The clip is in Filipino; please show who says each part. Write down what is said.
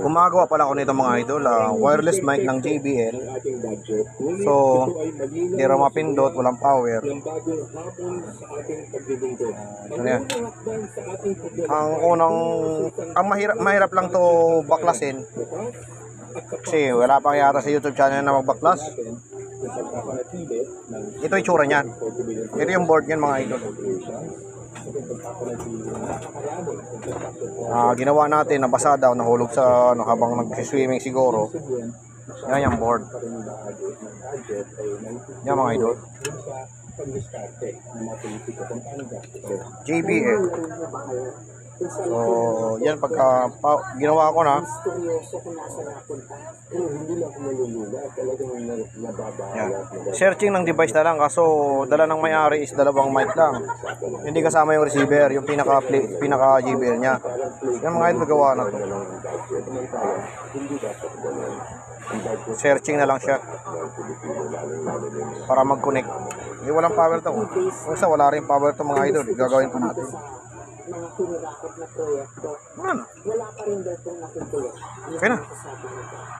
Speaker 1: Gumagawa pala ako nito mga idol, wireless mic ng JBL. So, hindi raw mapindot, walang power. Ano yan? Ang mahirap lang to baklasin. Kasi wala pang yata sa YouTube channel na magbaklas. Ito yung tsura niyan. Ito yung board niyan mga idol. Ginawa natin, nabasa daw, nahulog sa habang nag-swimming siguro. Yan yung board. Yan mga idol. JBL. So, yan pagka ginawa ko na. Yan. Searching ng device na lang, kaso dala ng may-ari is dalawang mic lang. Hindi kasama yung receiver, yung pinaka JBL niya. Yan mga idol, gawa na to. Searching na lang siya para mag-connect. Walang power to. Kasi wala rin power to mga idol. Gagawin pa natin.
Speaker 2: Mga kinirakot na proyekto. Wala pa rin daw itong nakukulit.
Speaker 1: Okay na.